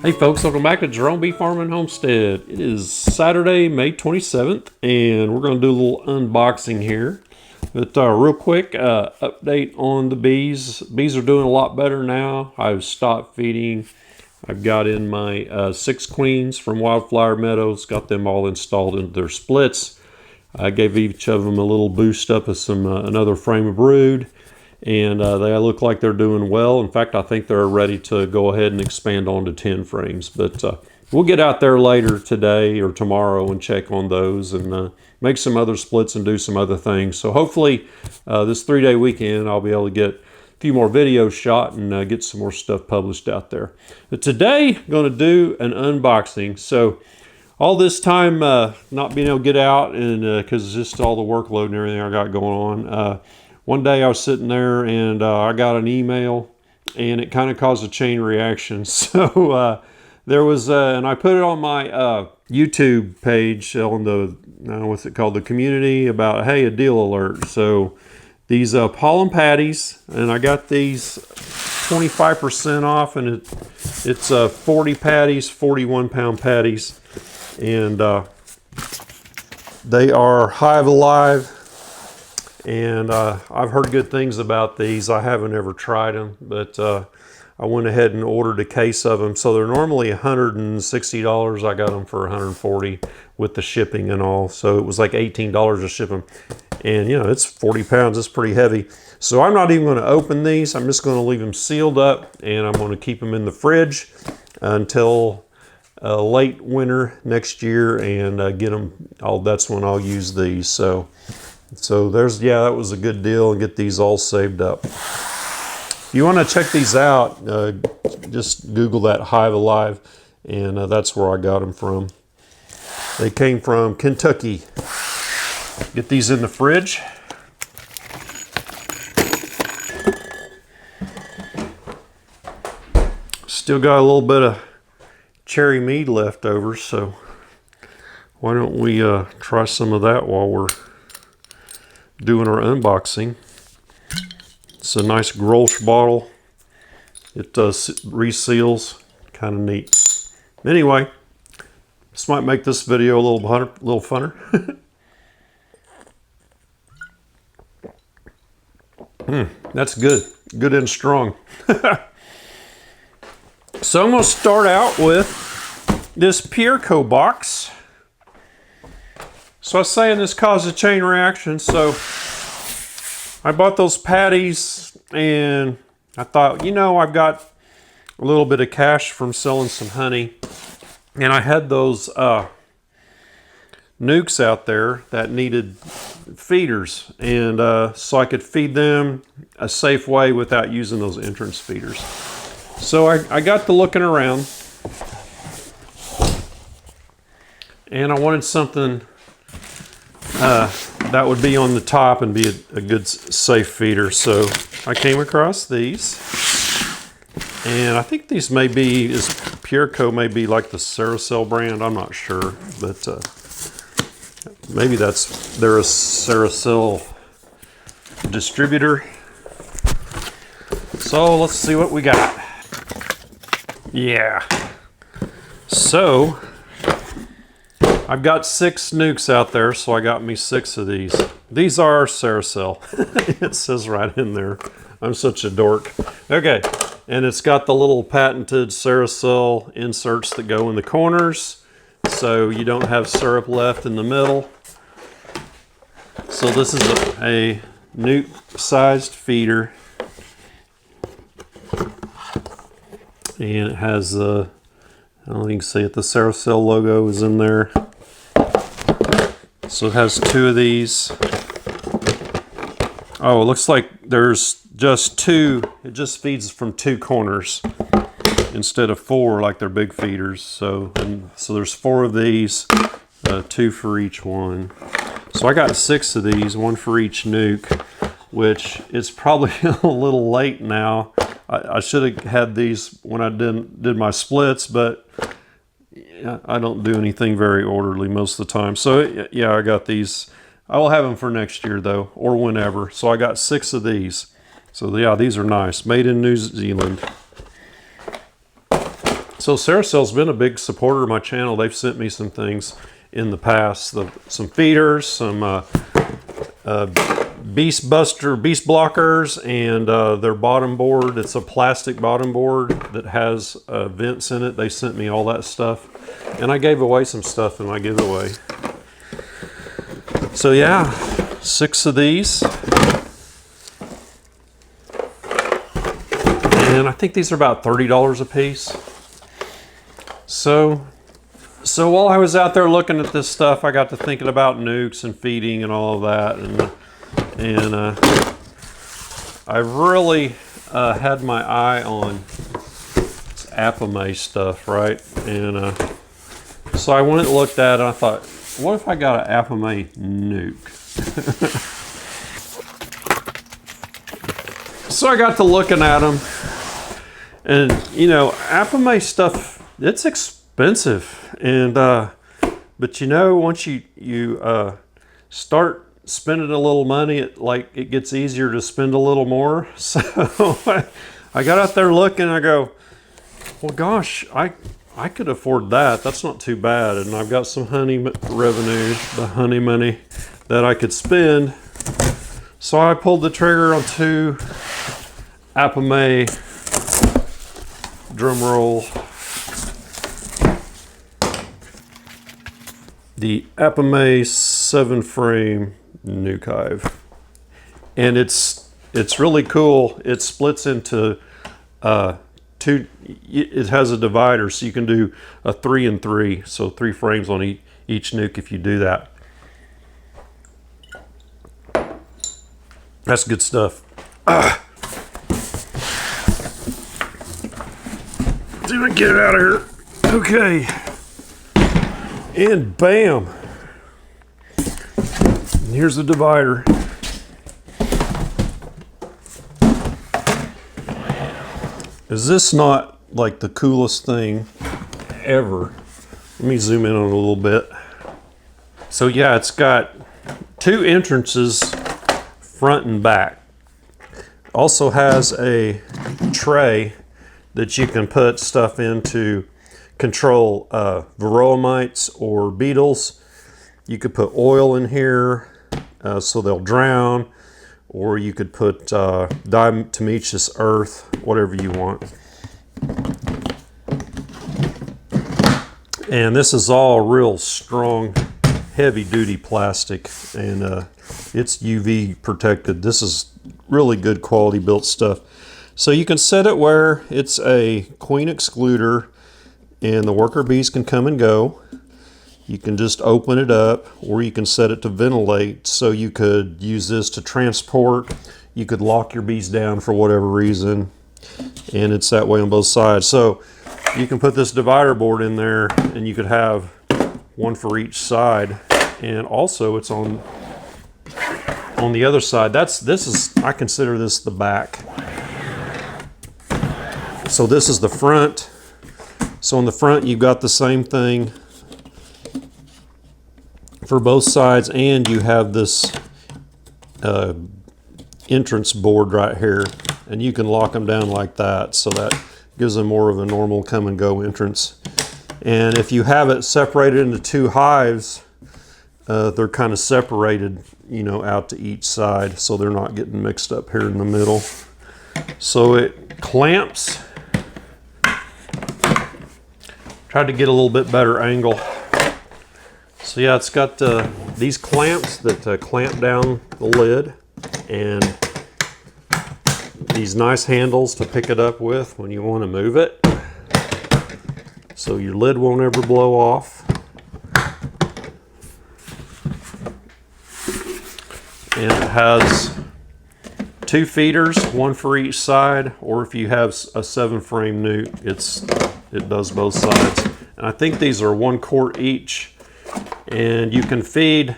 Hey folks, welcome back to Jerome Bee Farm and Homestead. It is Saturday, May 27th, and we're going to do a little unboxing here. But real quick, update on the bees. Bees are doing a lot better now. I've stopped feeding. I've got in my 6 queens from Wildflower Meadows, got them all installed into their splits. I gave each of them a little boost up of some another frame of brood. And they look like they're doing well. In fact, I think they're ready to go ahead and expand on to 10 frames. But we'll get out there later today or tomorrow and check on those and make some other splits and do some other things. So hopefully this 3-day weekend I'll be able to get a few more videos shot and get some more stuff published out there. But today I'm going to do an unboxing. So all this time not being able to get out and because just all the workload and everything I got going on. One day I was sitting there and I got an email and it kind of caused a chain reaction. So there was, and I put it on my YouTube page on the, what's it called, the community about, hey, a deal alert. So these pollen patties, and I got these 25% off, and it's 40 patties, 41-pound patties. And they are Hive Alive. And I've heard good things about these. I haven't ever tried them, but I went ahead and ordered a case of them. So they're normally $160. I got them for $140 with the shipping and all. So it was like $18 to ship them. And you know, it's 40 pounds, it's pretty heavy. So I'm not even gonna open these. I'm just gonna leave them sealed up and I'm gonna keep them in the fridge until late winter next year and get them, that's when I'll use these. So there's, yeah, that was a good deal, and get these all saved up. If you want to check these out, just Google that Hive Alive, and that's where I got them from. They came from Kentucky. Get these in the fridge. Still got a little bit of cherry mead left over, so why don't we try some of that while we're doing our unboxing. It's a nice Grolsch bottle. It reseals, kind of neat. Anyway, this might make this video a little funner. That's good and strong. So I'm going to start out with this Pierco box. So I was saying this caused a chain reaction, so I bought those patties and I thought, you know, I've got a little bit of cash from selling some honey, and I had those nukes out there that needed feeders, and so I could feed them a safe way without using those entrance feeders. So I got to looking around and I wanted something that would be on the top and be a good safe feeder. So I came across these, and I think these may be, Pierco may be like the Ceracell brand, I'm not sure, but maybe they're a Ceracell distributor. So let's see what we got. Yeah, so I've got 6 nukes out there, so I got me 6 of these. These are Ceracell. It says right in there. I'm such a dork. Okay, and it's got the little patented Ceracell inserts that go in the corners, so you don't have syrup left in the middle. So this is a nuke-sized feeder. And it has the, I don't know if you can see it, the Ceracell logo is in there. So it has 2 of these. Oh, it looks like there's just 2. It just feeds from 2 corners instead of 4 like their big feeders. So there's 4 of these, 2 for each one. So I got 6 of these, 1 for each nuke, which is probably a little late now. I should have had these when I did my splits, but I don't do anything very orderly most of the time. So yeah, I got these. I will have them for next year though, or whenever. So I got 6 of these. So yeah, these are nice. Made in New Zealand. So Ceracell's been a big supporter of my channel. They've sent me some things in the past, some feeders, some beast blockers, and their bottom board. It's a plastic bottom board that has vents in it. They sent me all that stuff, and I gave away some stuff in my giveaway. So yeah, 6 of these, and I think these are about $30 a piece. So while I was out there looking at this stuff, I got to thinking about nukes and feeding and all of that, and I really had my eye on this Apimaye stuff, right? And so I went and looked at it, and I thought, what if I got an Apimaye nuke? So I got to looking at them, and you know, Apimaye stuff, it's expensive, and but you know, once you start spending a little money, it gets easier to spend a little more. So I got out there looking, I go, well gosh, I could afford that. That's not too bad, and I've got some honey revenue, the honey money that I could spend. So I pulled the trigger on 2 Apimaye, drum roll, the Apimaye 7-frame nuke hive, and it's really cool. It splits into 2. It has a divider, so you can do a 3 and 3, so 3 frames on each nuke if you do that. That's good stuff. Did I get it out of here? Okay. And bam. And here's the divider. Is this not like the coolest thing ever? Let me zoom in on it a little bit. So yeah, it's got 2 entrances, front and back. Also has a tray that you can put stuff in to control varroa mites or beetles. You could put oil in here so they'll drown, or you could put diatomaceous earth, whatever you want. And this is all real strong, heavy duty plastic, and it's UV protected. This is really good quality built stuff. So you can set it where it's a queen excluder and the worker bees can come and go. You can just open it up, or you can set it to ventilate. So you could use this to transport. You could lock your bees down for whatever reason, and it's that way on both sides. So you can put this divider board in there, and you could have one for each side. And also it's on the other side. I consider this the back. So this is the front. So on the front, you've got the same thing for both sides, and you have this entrance board right here, and you can lock them down like that, so that gives them more of a normal come and go entrance. And if you have it separated into 2 hives, they're kind of separated, you know, out to each side, so they're not getting mixed up here in the middle. So it clamps. Tried to get a little bit better angle. So yeah, it's got these clamps that clamp down the lid, and these nice handles to pick it up with when you want to move it, so your lid won't ever blow off. And it has 2 feeders, 1 for each side, or if you have a 7-frame nuke, it does both sides. And I think these are 1 quart each, and you can feed,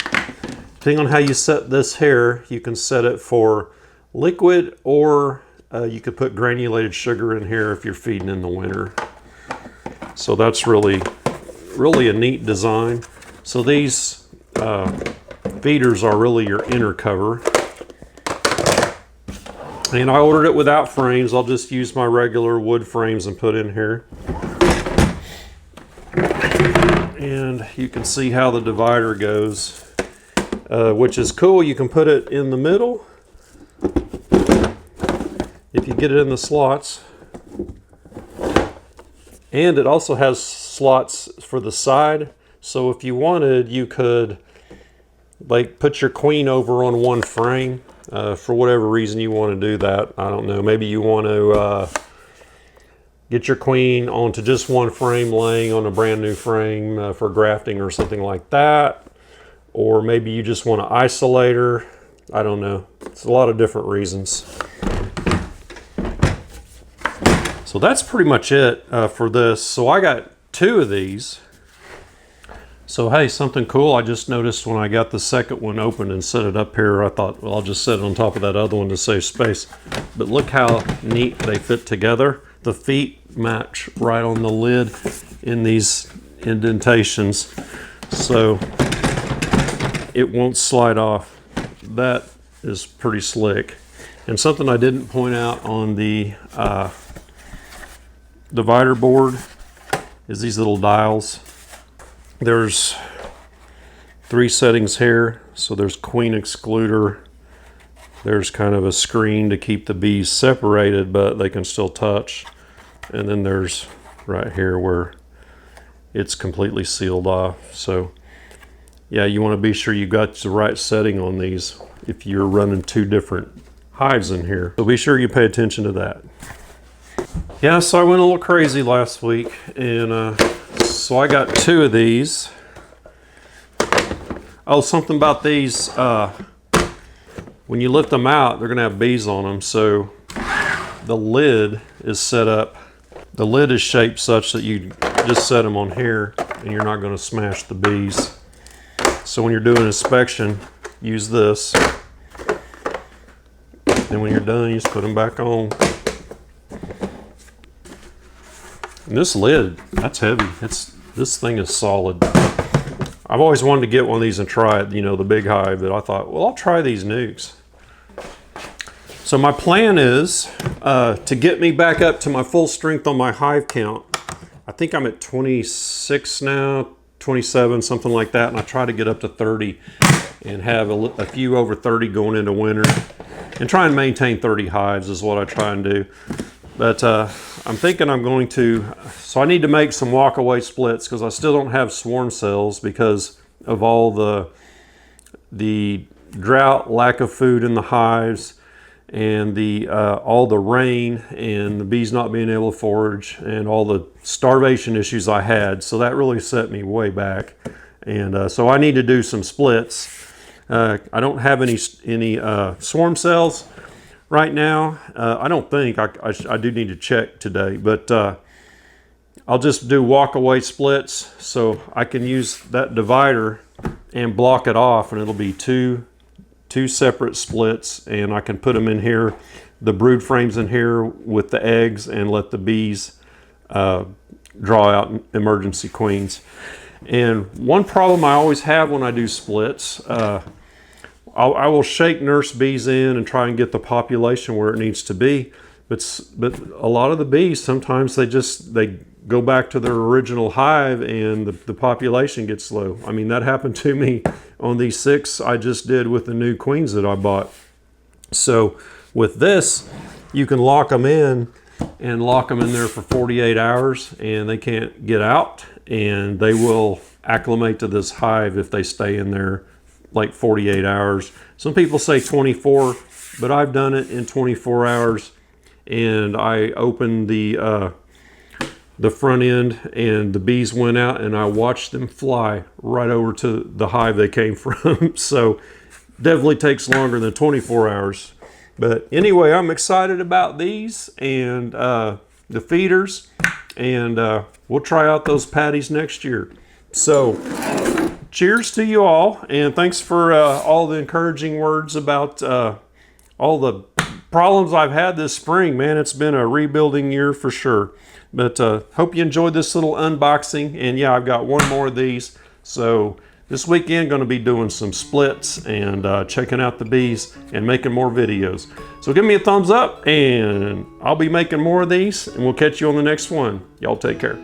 depending on how you set this here, you can set it for liquid, or you could put granulated sugar in here if you're feeding in the winter. So that's really a neat design. So these feeders are really your inner cover. And I ordered it without frames. I'll just use my regular wood frames and put in here. And you can see how the divider goes, which is cool. You can put it in the middle if you get it in the slots. And it also has slots for the side. So if you wanted, you could like put your queen over on one frame. For whatever reason you want to do that. I don't know. Maybe you want to get your queen onto just one frame laying on a brand new frame for grafting or something like that. Or maybe you just want to isolate her. I don't know. It's a lot of different reasons. So that's pretty much it for this. So I got 2 of these. So hey, something cool I just noticed when I got the second one open and set it up here. I thought, well, I'll just set it on top of that other one to save space. But look how neat they fit together. The feet match right on the lid in these indentations. So it won't slide off. That is pretty slick. And something I didn't point out on the divider board is these little dials. There's 3 settings here. So there's queen excluder. There's kind of a screen to keep the bees separated, but they can still touch. And then there's right here where it's completely sealed off. So yeah, you want to be sure you got the right setting on these if you're running 2 different hives in here. So be sure you pay attention to that. Yeah, so I went a little crazy last week, and so I got 2 of these. Oh, something about these, when you lift them out, they're gonna have bees on them. So the lid is set up, the lid is shaped such that you just set them on here and you're not gonna smash the bees. So when you're doing inspection, use this. And when you're done, you just put them back on. And this lid, that's heavy. This thing is solid. I've always wanted to get one of these and try it, you know, the big hive, but I thought, well, I'll try these nukes. So my plan is to get me back up to my full strength on my hive count. I think I'm at 26 now, 27, something like that, and I try to get up to 30 and have a few over 30 going into winter, and try and maintain 30 hives is what I try and do. But I'm thinking I'm going to, so I need to make some walk-away splits because I still don't have swarm cells because of all the drought, lack of food in the hives, and all the rain and the bees not being able to forage and all the starvation issues I had. So that really set me way back. And so I need to do some splits. I don't have any swarm cells right now. I don't think. I do need to check today, but I'll just do walk-away splits so I can use that divider and block it off, and it'll be two separate splits, and I can put them in here, the brood frames in here with the eggs, and let the bees draw out emergency queens. And one problem I always have when I do splits, I will shake nurse bees in and try and get the population where it needs to be, but a lot of the bees, sometimes they go back to their original hive and the population gets low. I mean, that happened to me on these 6 I just did with the new queens that I bought. So with this, you can lock them in and lock them in there for 48 hours and they can't get out, and they will acclimate to this hive if they stay in there like 48 hours. Some people say 24, but I've done it in 24 hours, and I opened the front end and the bees went out and I watched them fly right over to the hive they came from. So definitely takes longer than 24 hours. But anyway, I'm excited about these and the feeders, and we'll try out those patties next year. So cheers to you all, and thanks for all the encouraging words about all the problems I've had this spring. Man, it's been a rebuilding year for sure. But hope you enjoyed this little unboxing, and yeah, I've got one more of these. So this weekend going to be doing some splits and checking out the bees and making more videos. So give me a thumbs up, and I'll be making more of these, and we'll catch you on the next one. Y'all take care.